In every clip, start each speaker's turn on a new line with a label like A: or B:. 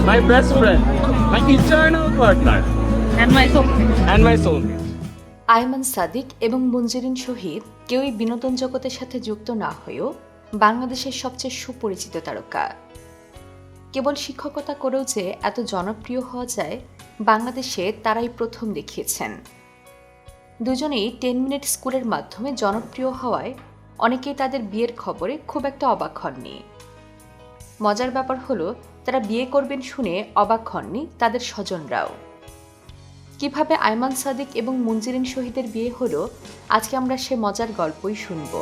A: my best friend, my eternal partner,
B: and my soul.
A: and my soulmate.
C: Ayman Sadiq এবং মঞ্জুরিন শহীদ কেউই বিনোদন জগতের সাথে যুক্ত না হয়েও বাংলাদেশের সবচেয়ে সুপরিচিত তারকা। কেবল শিক্ষকতা করেও যে এত জনপ্রিয় হওয়া যায় বাংলাদেশে তারাই প্রথম দেখিয়েছেন। দুজনেই 10 মিনিট স্কুলের মাধ্যমে জনপ্রিয় হওয়ায় অনেকেই তাদের বিয়ের খবরে খুব একটা অবাক হননি। মজার ব্যাপার হলো তারা বিয়ে করবেন শুনে অবাক হননি তাদের স্বজনরাও। কিভাবে আয়মান সাদিক এবং মঞ্জুরিন শহীদের বিয়ে হলো, আজকে আমরা সে মজার গল্পই শুনব।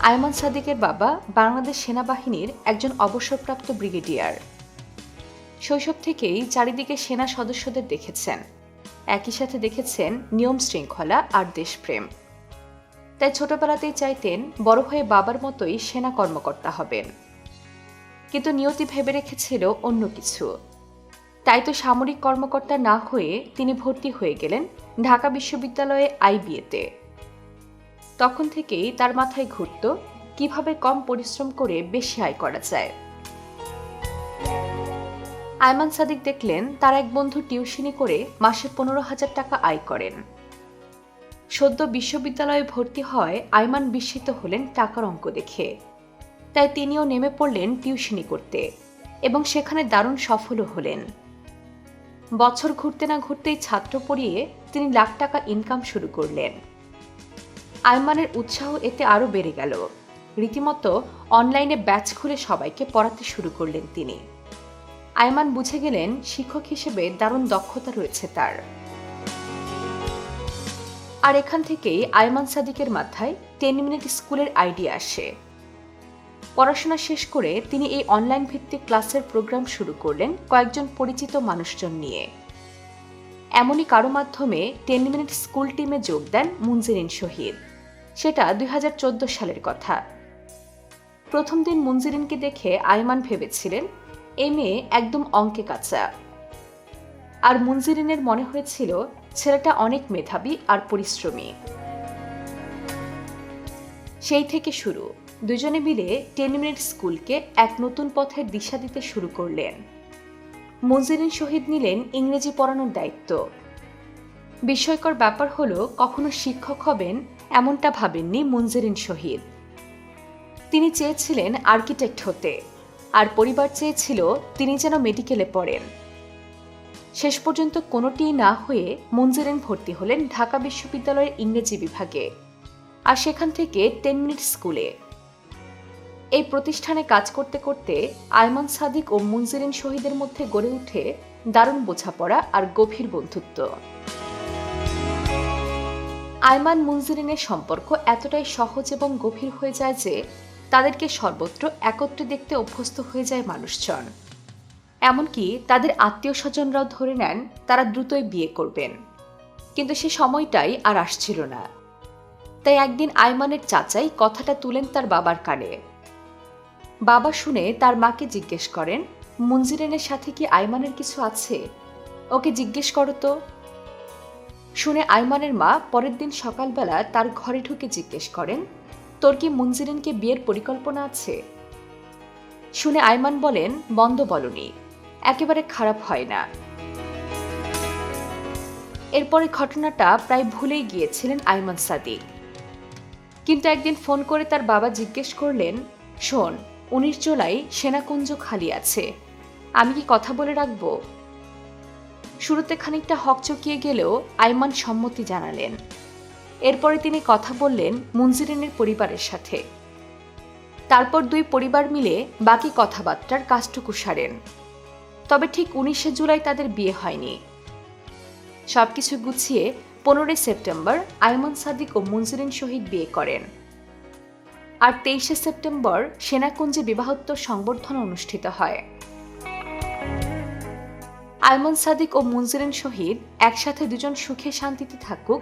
C: আয়মান সাদিকের বাবা বাংলাদেশ সেনাবাহিনীর একজন অবসরপ্রাপ্ত ব্রিগেডিয়ার। শৈশব থেকেই চারিদিকে সেনা সদস্যদের দেখেছেন, একই সাথে দেখেছেন নিয়ম শৃঙ্খলা আর দেশপ্রেম। তাই ছোটবেলাতেই চাইতেন বড় হয়ে বাবার মতোই সেনা কর্মকর্তা হবেন। কিন্তু নিয়তি ভেবে রেখেছিল অন্য কিছু। তাই তো সামরিক কর্মকর্তা না হয়ে তিনি ভর্তি হয়ে গেলেন ঢাকা বিশ্ববিদ্যালয়ে আইবিএতে। তখন থেকেই তার মাথায় ঘুরত কিভাবে কম পরিশ্রম করে বেশি আয় করা যায়। আয়মান সাদিক দেখলেন তার এক বন্ধু টিউশনি করে মাসে 15,000 টাকা আয় করেন। সদ্য বিশ্ববিদ্যালয়ে ভর্তি হয় আয়মান বিস্মিত হলেন টাকার অঙ্ক দেখে। তাই তিনিও নেমে পড়লেন টিউশনি করতে এবং সেখানে দারুণ সফলও হলেন। বছর ঘুরতে না ঘুরতেই ছাত্র পড়িয়ে তিনি লাখ টাকা ইনকাম শুরু করলেন। আয়মানের উৎসাহ এতে আরও বেড়ে গেল। রীতিমতো অনলাইনে ব্যাচ খুলে সবাইকে পড়াতে শুরু করলেন তিনি। আয়মান বুঝে গেলেন শিক্ষক হিসেবে দারুণ দক্ষতা রয়েছে তার। আর এখান থেকেই আয়মান সাদিকের মাথায় 10 মিনিট স্কুলের আইডিয়া আসে। পড়াশোনা শেষ করে তিনি এই অনলাইন ভিত্তিক ক্লাসের প্রোগ্রাম শুরু করলেন কয়েকজন পরিচিত মানুষজন নিয়ে। এমনই কারো মাধ্যমে 10 মিনিট স্কুল টিমে যোগ দেন মঞ্জুরিন শহীদ। সেটা 2014 সালের কথা। প্রথম দিন মঞ্জুরিনকে দেখে আয়মান ভেবেছিলেন এই মেয়ে একদম অঙ্কে কাঁচা। আর মঞ্জুরিনের মনে হয়েছিল ছেলেটা অনেক মেধাবী আর পরিশ্রমী। সেই থেকে শুরু, দুজনে মিলে 10 মিনিট স্কুলকে এক নতুন পথের দিশা দিতে শুরু করলেন। মঞ্জুরিন শহীদ নিলেন ইংরেজি পড়ানোর দায়িত্ব। বিস্ময়কর ব্যাপার হলো কখনো শিক্ষক হবেন এমনটা ভাবেননি মঞ্জুরিন শহীদ। তিনি চেয়েছিলেন আর্কিটেক্ট হতে, আর পরিবার চেয়েছিল তিনি যেন মেডিকেলে পড়েন। শেষ পর্যন্ত কোনোটিই না হয়ে মঞ্জুরিন ভর্তি হলেন ঢাকা বিশ্ববিদ্যালয়ের ইংরেজি বিভাগে, আর সেখান থেকে 10 মিনিট স্কুলে। এই প্রতিষ্ঠানে কাজ করতে করতে আয়মান সাদিক ও মঞ্জুরিন শহীদের মধ্যে গড়ে ওঠে দারুণ বোঝাপড়া আর গভীর বন্ধুত্ব। আয়মান মঞ্জুরিনের সম্পর্ক এতটাই সহজ এবং গভীর হয়ে যায় যে তাদেরকে সর্বত্র একত্রে দেখতে অভ্যস্ত হয়ে যায় মানুষজন। এমনকি তাদের আত্মীয় স্বজনরাও ধরে নেন তারা দ্রুতই বিয়ে করবেন। কিন্তু সে সময়টাই আর আসছিল না। তাই একদিন আয়মানের চাচাই কথাটা তুলেন তার বাবার কানে। বাবা শুনে তার মাকে জিজ্ঞেস করেন, মঞ্জুরিনের সাথে কি আয়মানের কিছু আছে? ওকে জিজ্ঞেস করো তো। শুনে আয়মানের মা পরের দিন সকালবেলা তার ঘরে ঢুকে জিজ্ঞেস করেন, তোর কি মঞ্জুরিনকে বিয়ের পরিকল্পনা আছে? শুনে আয়মান বলেন, বন্ধ বলনি, একেবারে খারাপ হয় না। এরপরে ঘটনাটা প্রায় ভুলেই গিয়েছিলেন আয়মান সাদিক। কিন্তু একদিন ফোন করে তার বাবা জিজ্ঞেস করলেন, শোন, 19 জুলাই সেনাকুঞ্জ খালি আছে, আমি কি কথা বলে রাখবো? শুরুতে খানিকটা হকচকিয়ে গেলেও আয়মান সম্মতি জানালেন। এরপরে তিনি কথা বললেন মঞ্জুরিনের পরিবারের সাথে। তারপর দুই পরিবার মিলে বাকি কথাবার্তার কাজটুকু সারেন। তবে ঠিক 19 জুলাই তাদের বিয়ে হয়নি। সবকিছু গুছিয়ে 15 সেপ্টেম্বর আয়মান সাদিক ও মঞ্জুরিন শহীদ বিয়ে করেন। আর 23 সেপ্টেম্বর সেনাকুঞ্জে বিবাহোত্তর সংবর্ধনা অনুষ্ঠিত হয়। আয়মান সাদিক ও মঞ্জুরিন শহীদ একসাথে দুজন সুখে শান্তিতে থাকুক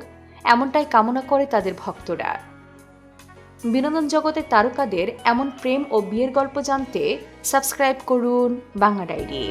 C: এমনটাই কামনা করে তাদের ভক্তরা। বিনোদন জগতের তারকাদের এমন প্রেম ও বিয়ের গল্প জানতে সাবস্ক্রাইব করুন বাংলা ডায়েরি।